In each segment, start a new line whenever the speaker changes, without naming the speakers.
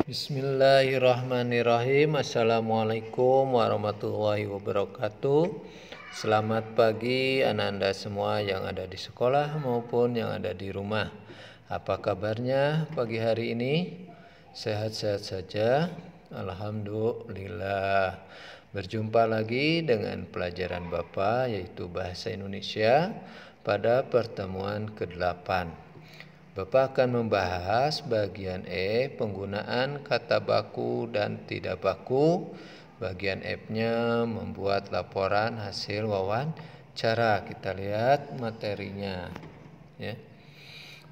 Bismillahirrahmanirrahim. Assalamualaikum warahmatullahi wabarakatuh. Selamat pagi Ananda semua yang ada di sekolah maupun yang ada di rumah. Apa kabarnya pagi hari ini? Sehat-sehat saja? Alhamdulillah. Berjumpa lagi dengan pelajaran Bapak yaitu Bahasa Indonesia pada pertemuan ke-8. Bapak akan membahas bagian E, penggunaan kata baku dan tidak baku. Bagian F-nya membuat laporan hasil wawancara. Kita lihat materinya. Ya.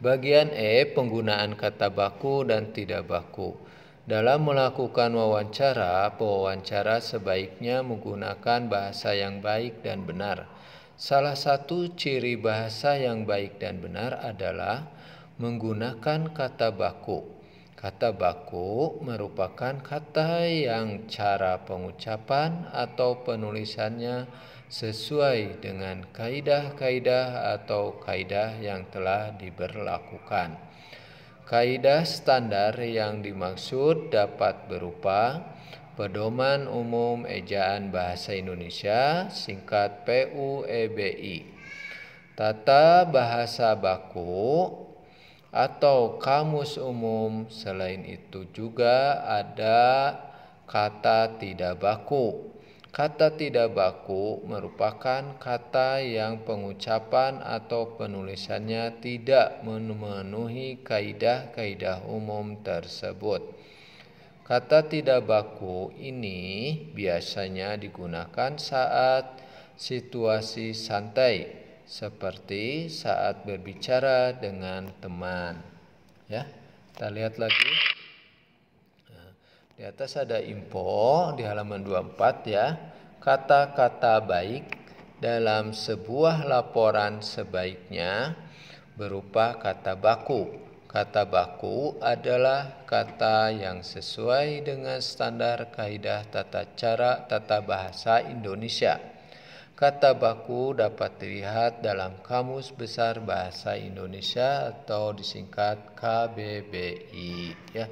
Bagian E, penggunaan kata baku dan tidak baku. Dalam melakukan wawancara, pewawancara sebaiknya menggunakan bahasa yang baik dan benar. Salah satu ciri bahasa yang baik dan benar adalah menggunakan kata baku. Kata baku merupakan kata yang cara pengucapan atau penulisannya sesuai dengan kaidah-kaidah atau kaidah yang telah diberlakukan. Kaidah standar yang dimaksud dapat berupa Pedoman Umum Ejaan Bahasa Indonesia, singkat PUEBI, tata bahasa baku, atau kamus umum. Selain itu juga ada kata tidak baku. Kata tidak baku merupakan kata yang pengucapan atau penulisannya tidak memenuhi kaidah-kaidah umum tersebut. Kata tidak baku ini biasanya digunakan saat situasi santai, seperti saat berbicara dengan teman. Ya, kita lihat lagi. Nah, di atas ada info di halaman 24 ya. Kata-kata baik dalam sebuah laporan sebaiknya berupa kata baku. Kata baku adalah kata yang sesuai dengan standar kaidah tata bahasa Indonesia. Kata baku dapat dilihat dalam Kamus Besar Bahasa Indonesia atau disingkat KBBI. Ya,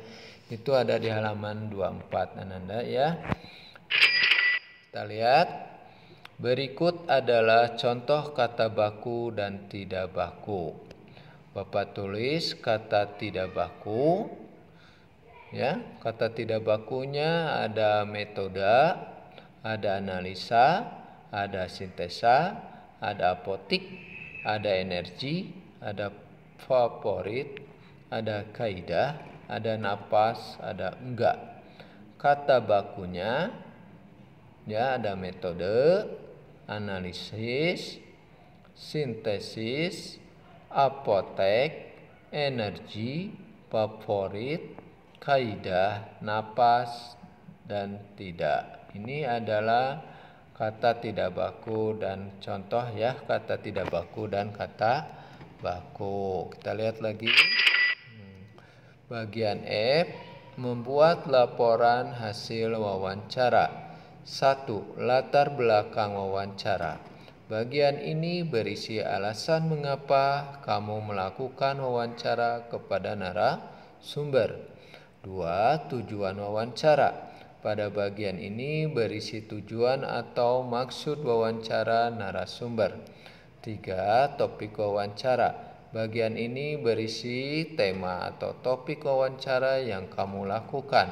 itu ada di halaman 24 Ananda ya. Kita lihat. Berikut adalah contoh kata baku dan tidak baku. Bapak tulis kata tidak baku. Ya, kata tidak bakunya ada metode, ada analisa, ada sintesa, ada apotik, ada energi, ada favorit, ada kaidah, ada napas, ada enggak. Kata bakunya ya ada metode, analisis, sintesis, apotek, energi, favorit, kaidah, napas, dan tidak. Ini adalah kata tidak baku dan contoh ya kata tidak baku dan kata baku. Kita lihat lagi. Bagian F, membuat laporan hasil wawancara. 1. Latar belakang wawancara. Bagian ini berisi alasan mengapa kamu melakukan wawancara kepada narasumber. 2. Tujuan wawancara. Pada bagian ini berisi tujuan atau maksud wawancara narasumber. 3. Topik wawancara. Bagian ini berisi tema atau topik wawancara yang kamu lakukan.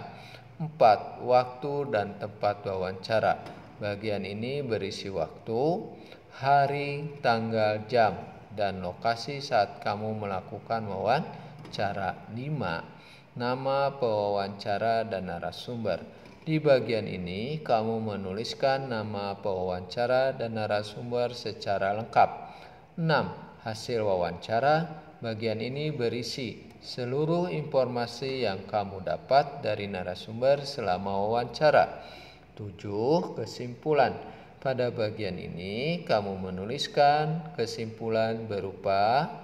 4. Waktu dan tempat wawancara. Bagian ini berisi waktu, hari, tanggal, jam, dan lokasi saat kamu melakukan wawancara. 5. Nama pewawancara dan narasumber. Di bagian ini, kamu menuliskan nama pewawancara dan narasumber secara lengkap. 6. Hasil wawancara. Bagian ini berisi seluruh informasi yang kamu dapat dari narasumber selama wawancara. 7. Kesimpulan. Pada bagian ini, kamu menuliskan kesimpulan berupa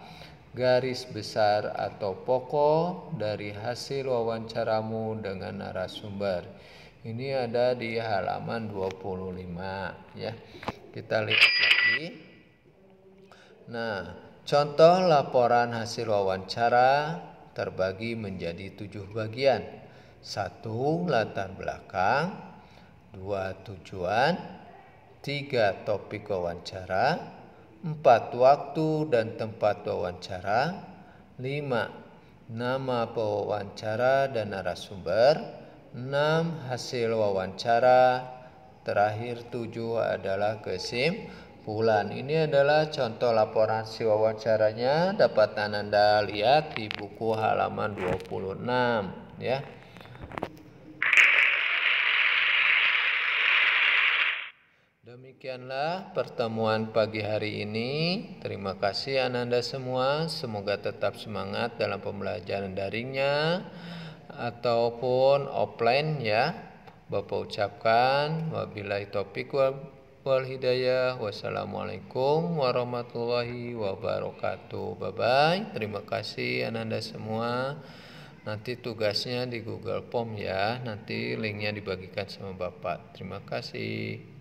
garis besar atau pokok dari hasil wawancaramu dengan narasumber. Ini ada di halaman 25 ya. Kita lihat lagi. Nah, contoh laporan hasil wawancara terbagi menjadi 7 bagian. 1. Latar belakang. 2. Tujuan. 3. Topik wawancara. 4. Waktu dan tempat wawancara. 5. Nama pewawancara dan narasumber. 6. Hasil wawancara. Terakhir 7 adalah kesimpulan. Ini adalah contoh laporan si wawancaranya, dapat Anda lihat di buku halaman 26 ya. Demikianlah pertemuan pagi hari ini. Terima kasih Anda semua. Semoga tetap semangat dalam pembelajaran daringnya ataupun offline ya. Bapak ucapkan wabillahi taufik wal hidayah. Wassalamualaikum warahmatullahi wabarakatuh. Bye bye. Terima kasih Anda semua. Nanti tugasnya di Google Form ya. Nanti linknya dibagikan sama Bapak. Terima kasih.